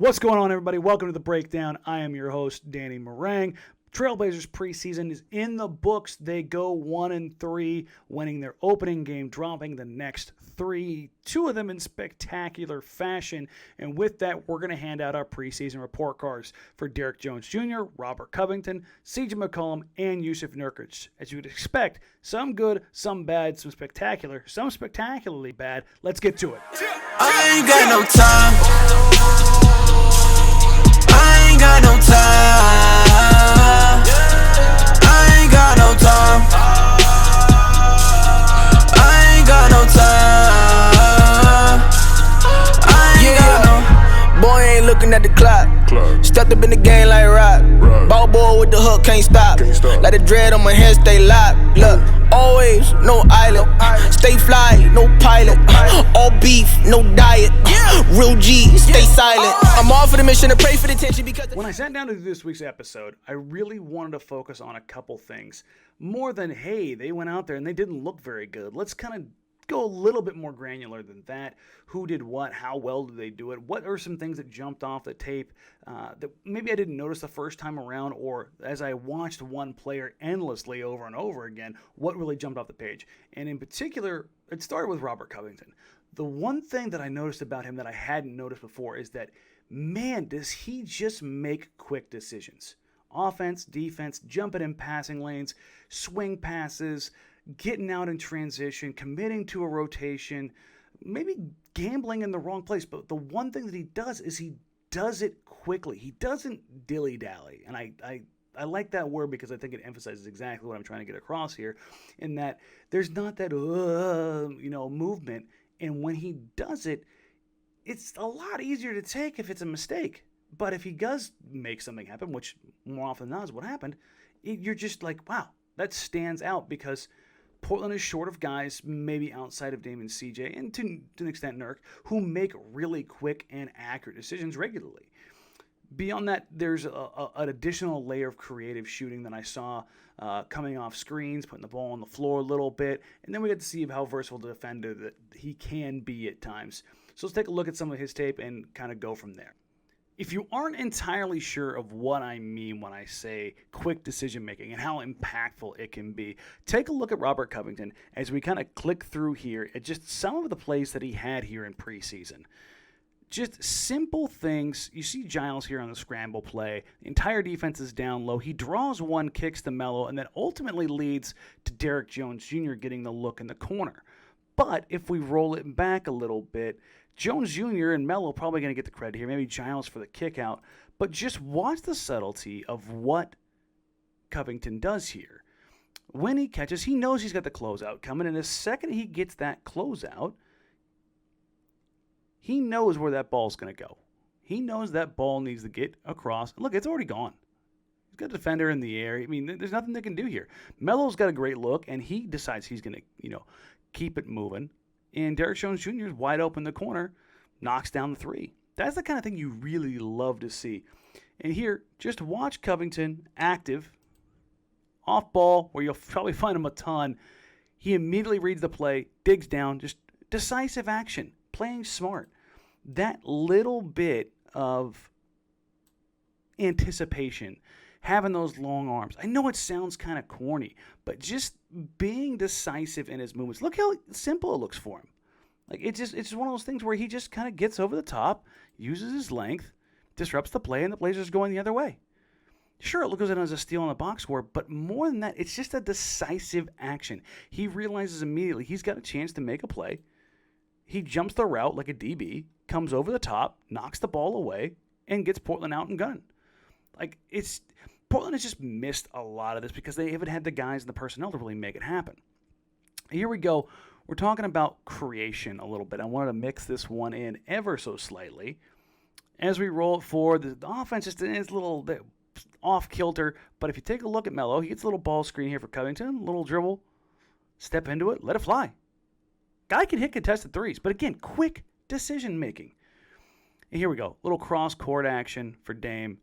What's going on, everybody? Welcome to the Breakdown. I am your host, Danny Marang. Trailblazers preseason is in the books. They go 1-3, winning their opening game, dropping the next three, two of them in spectacular fashion. And with that, we're going to hand out our preseason report cards for Derrick Jones Jr., Robert Covington, CJ McCollum, and Yusuf Nurkic. As you would expect, some good, some bad, some spectacular, some spectacularly bad. Let's get to it. I ain't got no time. I ain't got no time. I ain't got no time. I ain't got no time. I ain't got no. Boy ain't looking at the clock. Stepped up in the game like rock. Ball boy with the hook, can't stop. Like the dread on my head, stay locked. Look, always no island. Stay fly, no pilot. All beef, no diet. Real G, stay silent. I'm all for the mission to pray for the attention because. When I sat down to do this week's episode, I really wanted to focus on a couple things. More than, hey, they went out there and they didn't look very good. Let's kind of go a little bit more granular than that. Who did what? How well did they do it? What are some things that jumped off the tape that maybe I didn't notice the first time around, or as I watched one player endlessly over and over again, what really jumped off the page? And in particular, it started with Robert Covington. The one thing that I noticed about him that I hadn't noticed before is that, man, does he just make quick decisions. Offense, defense, jumping in passing lanes, swing passes, getting out in transition, committing to a rotation, maybe gambling in the wrong place. But the one thing that he does is he does it quickly. He doesn't dilly-dally. And I like that word because I think it emphasizes exactly what I'm trying to get across here, in that there's not that movement. And when he does it, it's a lot easier to take if it's a mistake. But if he does make something happen, which more often than not is what happened, you're just like, wow, that stands out, because Portland is short of guys, maybe outside of Damian CJ, and to an extent Nurk, who make really quick and accurate decisions regularly. Beyond that, there's an additional layer of creative shooting that I saw coming off screens, putting the ball on the floor a little bit, and then we get to see how versatile a defender that he can be at times. So let's take a look at some of his tape and kind of go from there. If you aren't entirely sure of what I mean when I say quick decision-making and how impactful it can be, take a look at Robert Covington as we kind of click through here at just some of the plays that he had here in preseason. Just simple things. You see Giles here on the scramble play. The entire defense is down low. He draws one, kicks to Melo, and then ultimately leads to Derrick Jones Jr. getting the look in the corner. But if we roll it back a little bit, Jones Jr. and Melo probably going to get the credit here. Maybe Giles for the kick out. But just watch the subtlety of what Covington does here. When he catches, he knows he's got the closeout coming. And the second he gets that closeout, he knows where that ball's going to go. He knows that ball needs to get across. Look, it's already gone. He's got a defender in the air. I mean, there's nothing they can do here. Melo's got a great look, and he decides he's going to, keep it moving. And Derrick Jones Jr. is wide open in the corner, knocks down the three. That's the kind of thing you really love to see. And here, just watch Covington active, off ball, where you'll probably find him a ton. He immediately reads the play, digs down, just decisive action, playing smart. That little bit of anticipation, having those long arms. I know it sounds kind of corny, but just being decisive in his movements. Look how simple it looks for him. Like it's just one of those things where he just kind of gets over the top, uses his length, disrupts the play, and the Blazers going the other way. Sure, it looks as a steal on the box score, but more than that, it's just a decisive action. He realizes immediately he's got a chance to make a play. He jumps the route like a DB, comes over the top, knocks the ball away, and gets Portland out and gun. Portland has just missed a lot of this because they haven't had the guys and the personnel to really make it happen. Here we go. We're talking about creation a little bit. I wanted to mix this one in ever so slightly. As we roll it forward, the offense is a little bit off kilter, but if you take a look at Melo, he gets a little ball screen here for Covington, a little dribble, step into it, let it fly. Guy can hit contested threes, but again, quick decision making. And here we go, little cross-court action for Dame.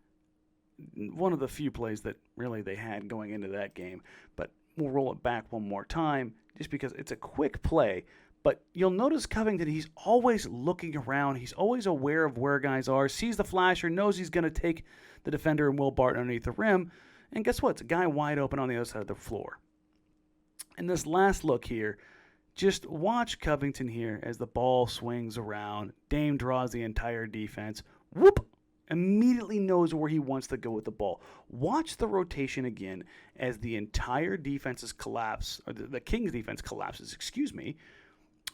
One of the few plays that really they had going into that game, but we'll roll it back one more time just because it's a quick play, But you'll notice Covington, he's always looking around. He's always aware of where guys are, sees the flasher, knows he's going to take the defender and Will Barton underneath the rim. And guess what? It's a guy wide open on the other side of the floor. And this last look here, just watch Covington here as the ball swings around. Dame draws the entire defense. Whoop! Immediately knows where he wants to go with the ball. Watch the rotation again as the entire defense's collapse, or the Kings defense collapses,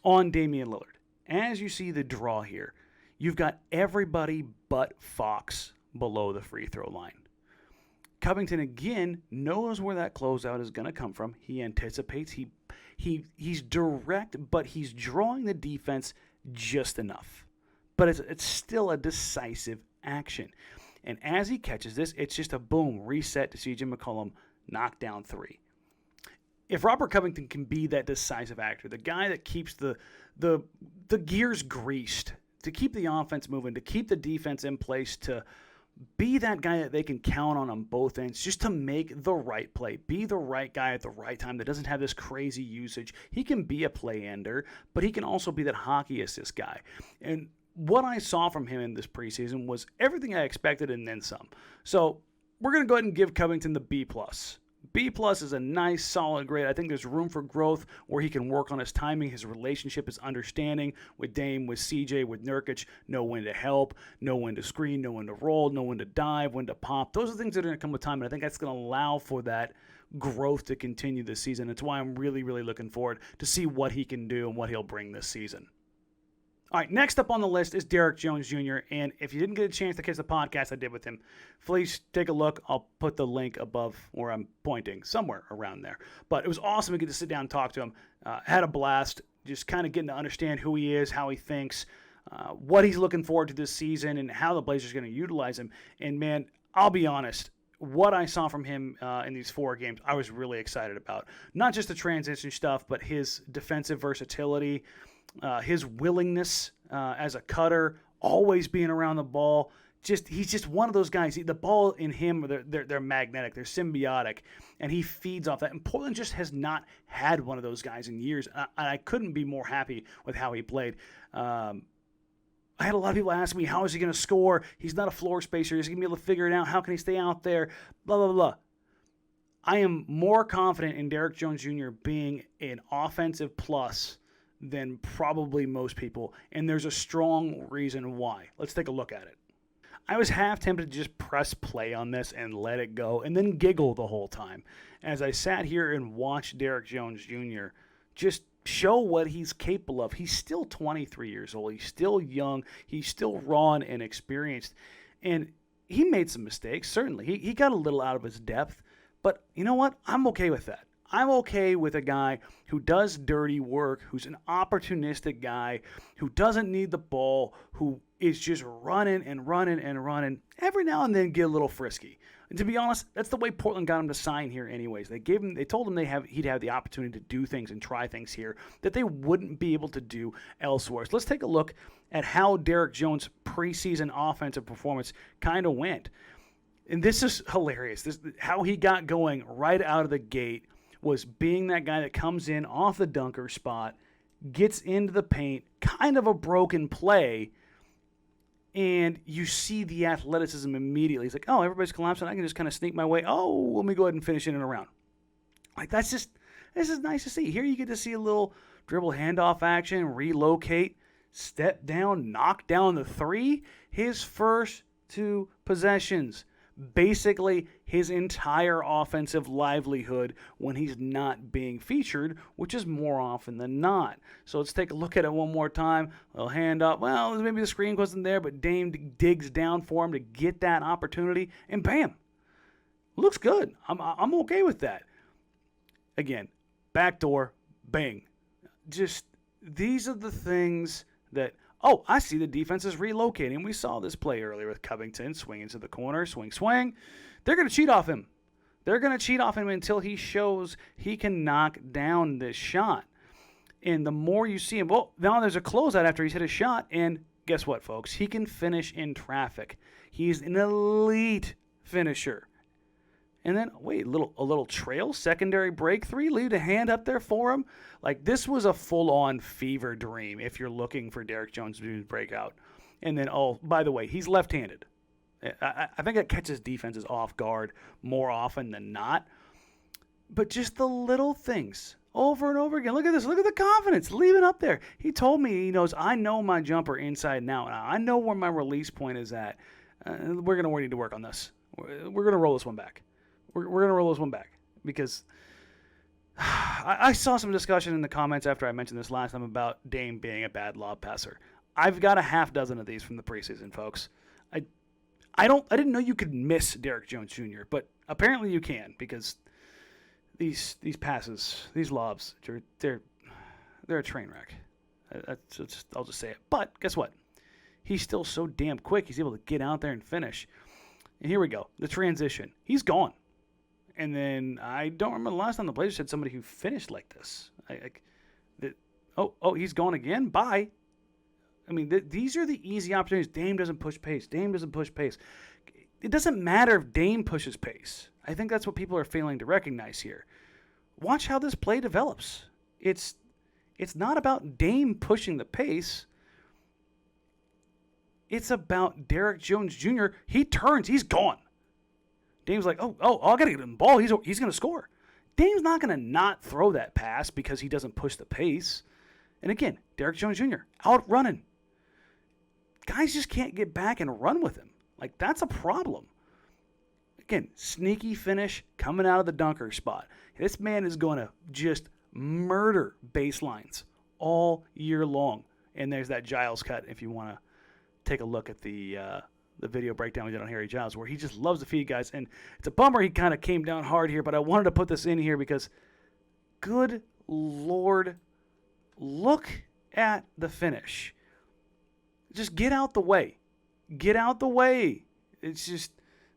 on Damian Lillard. As you see the draw here, you've got everybody but Fox below the free throw line. Covington again knows where that closeout is going to come from. He anticipates. He's direct, but he's drawing the defense just enough. But it's still a decisive action. And as he catches this, it's just a boom, reset to CJ McCollum, knockdown three. If Robert Covington can be that decisive actor, the guy that keeps the gears greased, to keep the offense moving, to keep the defense in place, to be that guy that they can count on both ends, just to make the right play, be the right guy at the right time that doesn't have this crazy usage. He can be a play ender, but he can also be that hockey assist guy. And what I saw from him in this preseason was everything I expected and then some. So we're going to go ahead and give Covington the B+. B+ is a nice, solid grade. I think there's room for growth where he can work on his timing, his relationship, his understanding with Dame, with CJ, with Nurkic, know when to help, know when to screen, know when to roll, know when to dive, when to pop. Those are things that are going to come with time, and I think that's going to allow for that growth to continue this season. It's why I'm really, really looking forward to see what he can do and what he'll bring this season. All right, next up on the list is Derrick Jones Jr., and if you didn't get a chance to catch the podcast I did with him, please take a look. I'll put the link above where I'm pointing, somewhere around there. But it was awesome to get to sit down and talk to him. Had a blast, just kind of getting to understand who he is, how he thinks, what he's looking forward to this season, and how the Blazers are going to utilize him. And, man, I'll be honest, what I saw from him in these 4 games, I was really excited about. Not just the transition stuff, but his defensive versatility, his willingness as a cutter, always being around the ball. He's just one of those guys. The ball in him, they're magnetic, they're symbiotic, and he feeds off that. And Portland just has not had one of those guys in years. I couldn't be more happy with how he played. I had a lot of people ask me, how is he going to score? He's not a floor spacer. Is he going to be able to figure it out? How can he stay out there? Blah, blah, blah. I am more confident in Derrick Jones Jr. being an offensive plus than probably most people, and there's a strong reason why. Let's take a look at it. I was half tempted to just press play on this and let it go and then giggle the whole time as I sat here and watched Derrick Jones Jr. just show what he's capable of. He's still 23 years old. He's still young. He's still raw and inexperienced, and he made some mistakes, certainly. He got a little out of his depth, but you know what? I'm okay with that. I'm okay with a guy who does dirty work, who's an opportunistic guy, who doesn't need the ball, who is just running and running and running. Every now and then get a little frisky. And to be honest, that's the way Portland got him to sign here anyways. They told him he'd have the opportunity to do things and try things here that they wouldn't be able to do elsewhere. So let's take a look at how Derrick Jones' preseason offensive performance kind of went. And this is hilarious. How he got going right out of the gate was being that guy that comes in off the dunker spot, gets into the paint, kind of a broken play, and you see the athleticism immediately. He's like, oh, everybody's collapsing. I can just kind of sneak my way. Oh, let me go ahead and finish in and around. Like, this is nice to see. Here you get to see a little dribble handoff action, relocate, step down, knock down the three. His first 2 possessions. Basically his entire offensive livelihood when he's not being featured, which is more often than not. So let's take a look at it one more time. A little hand up. Well, maybe the screen wasn't there, but Dame digs down for him to get that opportunity, and bam, looks good. I'm okay with that. Again, backdoor, bang. Just these are the things that. Oh, I see the defense is relocating. We saw this play earlier with Covington swinging to the corner, swing. They're going to cheat off him. They're going to cheat off him until he shows he can knock down this shot. And the more you see him, well, now there's a closeout after he's hit a shot, and guess what, folks? He can finish in traffic. He's an elite finisher. And then, wait, a little trail, secondary break three, leave a hand up there for him. Like, this was a full-on fever dream if you're looking for Derrick Jones Jr.'s breakout. And then, oh, by the way, he's left-handed. I think that catches defenses off guard more often than not. But just the little things over and over again. Look at this. Look at the confidence. Leave it up there. He told me he knows I know my jumper inside and out. I know where my release point is at. We're going to need to work on this. We're going to roll this one back. We're going to roll this one back because I saw some discussion in the comments after I mentioned this last time about Dame being a bad lob passer. I've got a half dozen of these from the preseason, folks. I didn't know you could miss Derrick Jones Jr., but apparently you can because these passes, these lobs, they're a train wreck. I'll just say it. But guess what? He's still so damn quick. He's able to get out there and finish. And here we go. The transition. He's gone. And then I don't remember the last time the Blazers had somebody who finished like this. He's gone again? Bye. I mean, these are the easy opportunities. Dame doesn't push pace. Dame doesn't push pace. It doesn't matter if Dame pushes pace. I think that's what people are failing to recognize here. Watch how this play develops. It's not about Dame pushing the pace. It's about Derrick Jones Jr. He turns. He's gone. Dame's like, I got to get him the ball. He's going to score. Dame's not going to not throw that pass because he doesn't push the pace. And again, Derrick Jones Jr. out running. Guys just can't get back and run with him. Like, that's a problem. Again, sneaky finish coming out of the dunker spot. This man is going to just murder baselines all year long. And there's that Giles cut if you want to take a look at the video breakdown we did on Harry Giles, where he just loves to feed guys. And it's a bummer he kind of came down hard here, but I wanted to put this in here because, good Lord, look at the finish. Just get out the way. Get out the way. It's just,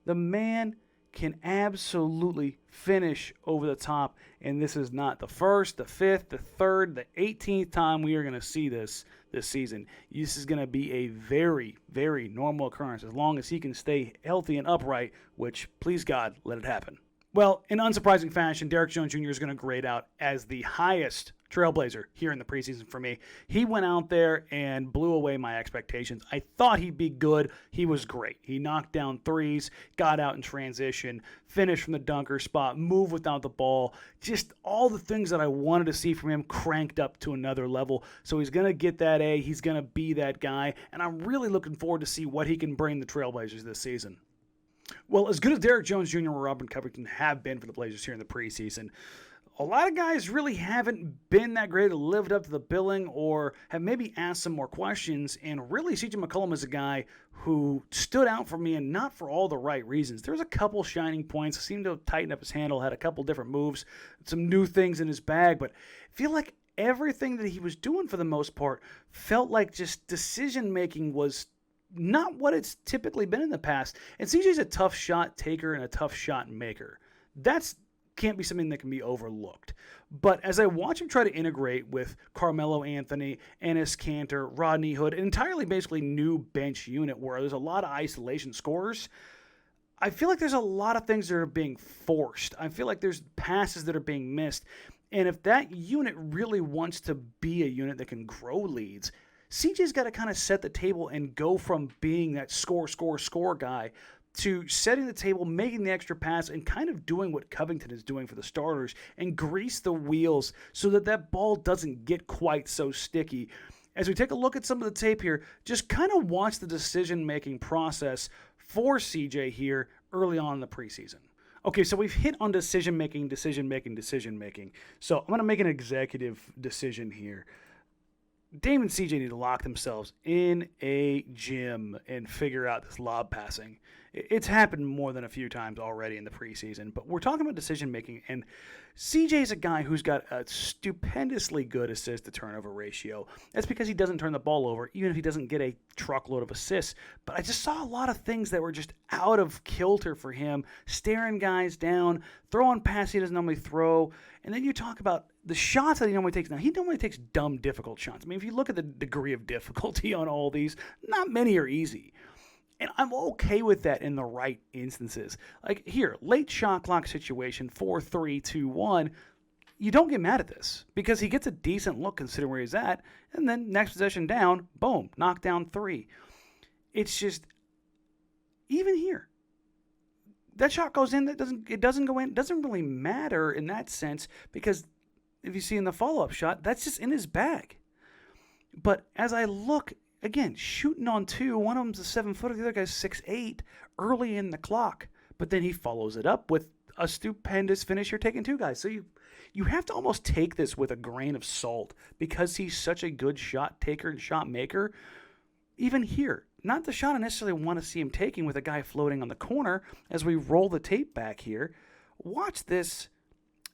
the man can absolutely finish over the top, and this is not the first, the fifth, the third, the 18th time we are going to see this season. This is going to be a very, very normal occurrence as long as he can stay healthy and upright, which, please God, let it happen. Well, in unsurprising fashion, Derrick Jones Jr. is going to grade out as the highest trailblazer here in the preseason for me. He went out there and blew away my expectations. I thought he'd be good. He was great. He knocked down threes, got out in transition, finished from the dunker spot, moved without the ball. Just all the things that I wanted to see from him cranked up to another level. So he's going to get that A. He's going to be that guy. And I'm really looking forward to see what he can bring the Trailblazers this season. Well, as good as Derrick Jones Jr. or Robert Covington have been for the Blazers here in the preseason, a lot of guys really haven't been that great or lived up to the billing or have maybe asked some more questions. And really, CJ McCollum is a guy who stood out for me and not for all the right reasons. There's a couple shining points. Seemed to tighten up his handle, had a couple different moves, some new things in his bag. But I feel like everything that he was doing for the most part felt like just decision-making was not what it's typically been in the past. And CJ's a tough shot taker and a tough shot maker. That's can't be something that can be overlooked. But as I watch him try to integrate with Carmelo Anthony, Enes Kanter, Rodney Hood, an entirely basically new bench unit where there's a lot of isolation scorers, I feel like there's a lot of things that are being forced. I feel like there's passes that are being missed. And if that unit really wants to be a unit that can grow leads, CJ's got to kind of set the table and go from being that score guy to setting the table, making the extra pass, and kind of doing what Covington is doing for the starters and grease the wheels so that that ball doesn't get quite so sticky. As we take a look at some of the tape here, just kind of watch the decision-making process for CJ here early on in the preseason. Okay, so we've hit on decision-making. So I'm going to make an executive decision here. Dame and CJ need to lock themselves in a gym and figure out this lob passing. It's happened more than a few times already in the preseason, but we're talking about decision-making, and CJ's a guy who's got a stupendously good assist-to-turnover ratio. That's because he doesn't turn the ball over, even if he doesn't get a truckload of assists. But I just saw a lot of things that were just out of kilter for him, staring guys down, throwing passes he doesn't normally throw, and then you talk about the shots that he normally takes. Now, he normally takes dumb, difficult shots. I mean, if you look at the degree of difficulty on all these, not many are easy. And I'm okay with that in the right instances. Like here, late shot clock situation, 4-3-2-1. You don't get mad at this because he gets a decent look considering where he's at. And then next possession down, boom, knock down 3. It's just, even here, that shot goes in, it doesn't go in. It doesn't really matter in that sense because if you see in the follow-up shot, that's just in his bag. But as I look, again, shooting on 2, one of them's a 7-footer, the other guy's 6'8", early in the clock. But then he follows it up with a stupendous finish. You're taking 2 guys. So you have to almost take this with a grain of salt because he's such a good shot taker and shot maker. Even here, not the shot I necessarily want to see him taking with a guy floating on the corner. As we roll the tape back here, watch this.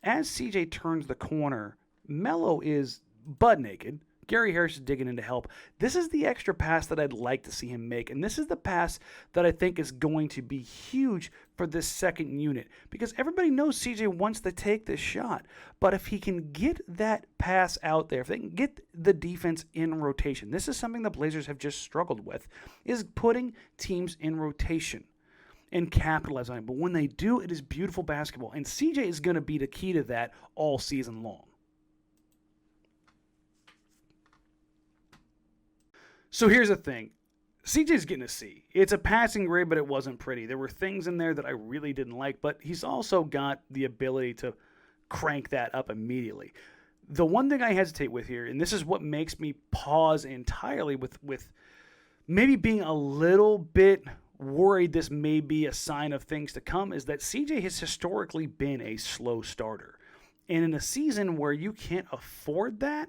As CJ turns the corner, Melo is butt naked. Gary Harris is digging in to help. This is the extra pass that I'd like to see him make, and this is the pass that I think is going to be huge for this second unit because everybody knows CJ wants to take this shot, but if he can get that pass out there, if they can get the defense in rotation, this is something the Blazers have just struggled with, is putting teams in rotation and capitalize on it. But when they do, it is beautiful basketball, and CJ is going to be the key to that all season long. So here's the thing. CJ's getting a C. It's a passing grade, but it wasn't pretty. There were things in there that I really didn't like, but he's also got the ability to crank that up immediately. The one thing I hesitate with here, and this is what makes me pause entirely with maybe being a little bit worried this may be a sign of things to come, is that CJ has historically been a slow starter. And in a season where you can't afford that,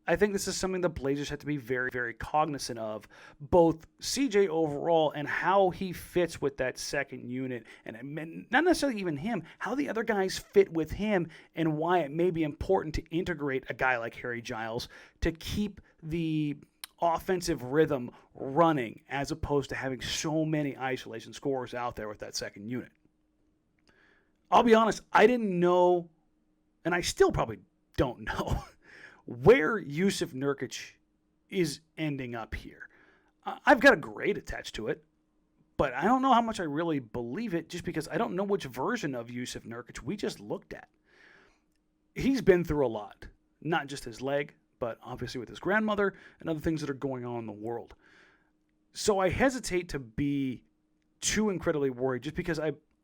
I think this is something the Blazers have to be very, very cognizant of, both CJ overall and how he fits with that second unit, and not necessarily even him, how the other guys fit with him, and why it may be important to integrate a guy like Harry Giles to keep the offensive rhythm running as opposed to having so many isolation scorers out there with that second unit. I'll be honest, I didn't know, and I still probably don't know, where Yusuf Nurkic is ending up here. I've got a grade attached to it, but I don't know how much I really believe it just because I don't know which version of Yusuf Nurkic we just looked at. He's been through a lot, not just his leg, but obviously with his grandmother and other things that are going on in the world. So I hesitate to be too incredibly worried just because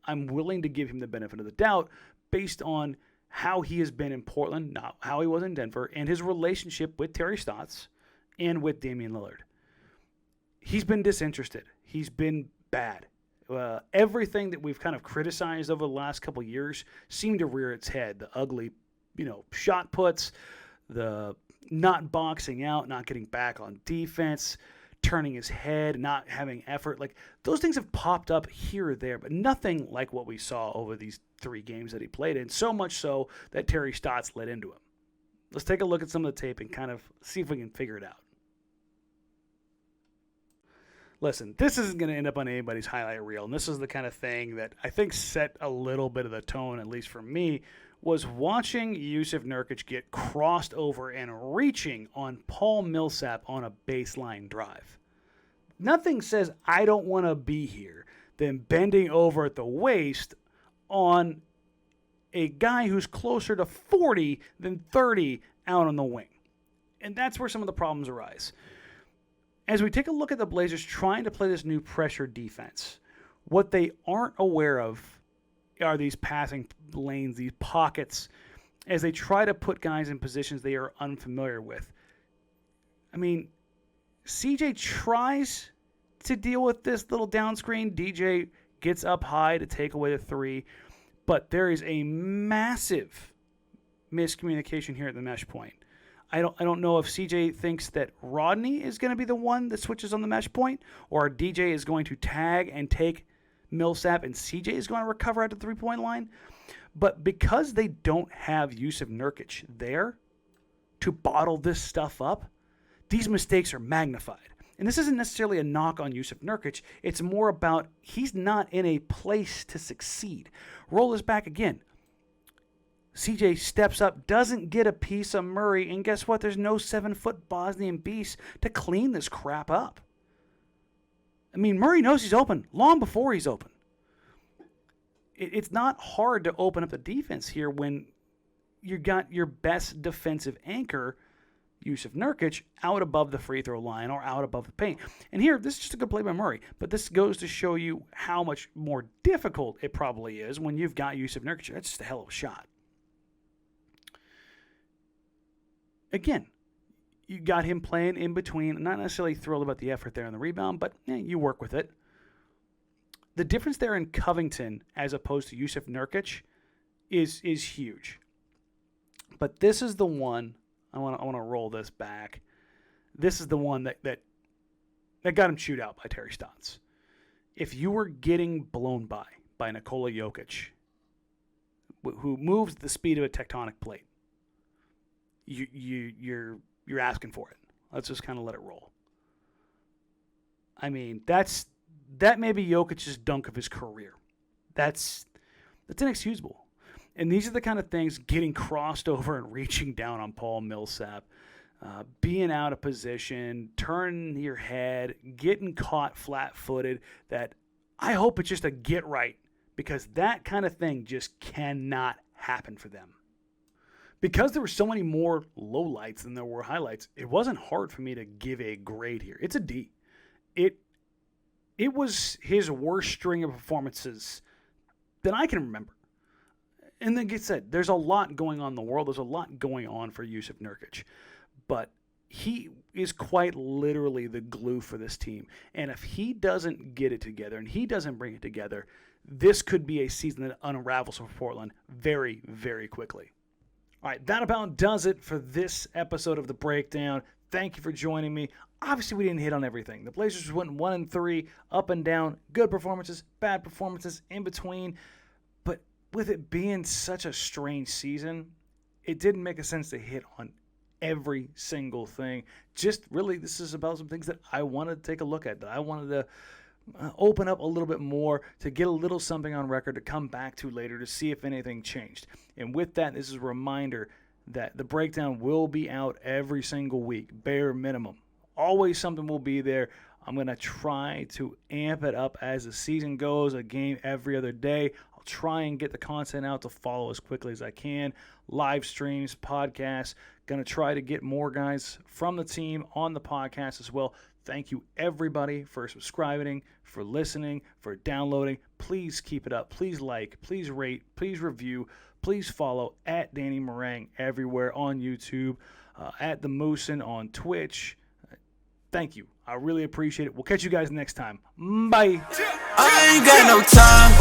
I'm willing to give him the benefit of the doubt based on how he has been in Portland, not how he was in Denver, and his relationship with Terry Stotts and with Damian Lillard. He's been disinterested. He's been bad. Everything that we've kind of criticized over the last couple of years seemed to rear its head. The ugly, shot puts, the not boxing out, not getting back on defense, turning his head, not having effort. Like, those things have popped up here or there, but nothing like what we saw over these 3 games that he played in, so much so that Terry Stotts let into him. Let's take a look at some of the tape and kind of see if we can figure it out. Listen, this isn't going to end up on anybody's highlight reel, and this is the kind of thing that I think set a little bit of the tone, at least for me, was watching Yusuf Nurkic get crossed over and reaching on Paul Millsap on a baseline drive. Nothing says I don't want to be here than bending over at the waist on a guy who's closer to 40 than 30 out on the wing. And that's where some of the problems arise. As we take a look at the Blazers trying to play this new pressure defense, what they aren't aware of are these passing lanes, these pockets, as they try to put guys in positions they are unfamiliar with. I mean, CJ tries to deal with this little down screen. DJ gets up high to take away the 3, but there is a massive miscommunication here at the mesh point. I don't know if CJ thinks that Rodney is going to be the one that switches on the mesh point, or DJ is going to tag and take Millsap and CJ is going to recover at the 3-point line. But because they don't have Yusuf Nurkic there to bottle this stuff up, these mistakes are magnified. And this isn't necessarily a knock on Yusuf Nurkic. It's more about he's not in a place to succeed. Roll this back again. CJ steps up, doesn't get a piece of Murray, and guess what? There's no 7-foot Bosnian beast to clean this crap up. I mean, Murray knows he's open long before he's open. It's not hard to open up the defense here when you got your best defensive anchor, Yusuf Nurkic, out above the free throw line or out above the paint. And here, this is just a good play by Murray, but this goes to show you how much more difficult it probably is when you've got Yusuf Nurkic. That's just a hell of a shot. Again, you got him playing in between. I'm not necessarily thrilled about the effort there on the rebound, but you work with it. The difference there in Covington as opposed to Yusuf Nurkic is huge. But this is the one, I want to roll this back. This is the one that got him chewed out by Terry Stotts. If you were getting blown by Nikola Jokic, who moves at the speed of a tectonic plate, you're asking for it. Let's just kind of let it roll. I mean, that may be Jokic's dunk of his career. That's inexcusable. And these are the kind of things, getting crossed over and reaching down on Paul Millsap, being out of position, turning your head, getting caught flat-footed, that I hope it's just a get right, because that kind of thing just cannot happen for them. Because there were so many more lowlights than there were highlights, it wasn't hard for me to give a grade here. It's a D. It was his worst string of performances that I can remember. And like I said, there's a lot going on in the world. There's a lot going on for Yusuf Nurkic. But he is quite literally the glue for this team. And if he doesn't get it together and he doesn't bring it together, this could be a season that unravels for Portland very, very quickly. All right, that about does it for this episode of The Breakdown. Thank you for joining me. Obviously, we didn't hit on everything. The Blazers went 1-3, up and down, good performances, bad performances, in between. But with it being such a strange season, it didn't make a sense to hit on every single thing. Just really, this is about some things that I wanted to take a look at, that I wanted to open up a little bit more, to get a little something on record to come back to later to see if anything changed. And with that, this is a reminder that The Breakdown will be out every single week, bare minimum. Always something will be there. I'm going to try to amp it up as the season goes, a game every other day. I'll try and get the content out to follow as quickly as I can. Live streams, podcasts. Going to try to get more guys from the team on the podcast as well. Thank you, everybody, for subscribing, for listening, for downloading. Please keep it up. Please like, please rate, please review, please follow at Danny Marang everywhere on YouTube, at The Moosin on Twitch. Thank you. I really appreciate it. We'll catch you guys next time. Bye. I ain't got no time.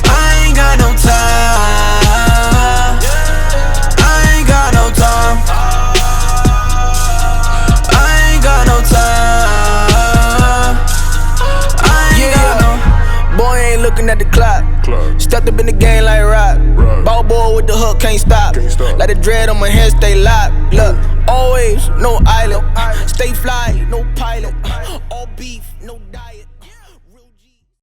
I ain't got no time. I ain't got no time. I ain't got no time. I ain't got no. Boy ain't looking at the clock. Stepped up in the game like rock. Ball boy with the hook, can't stop. Like the dread on my head, stay locked. Look, always no island. Stay fly, no pilot. All beef, no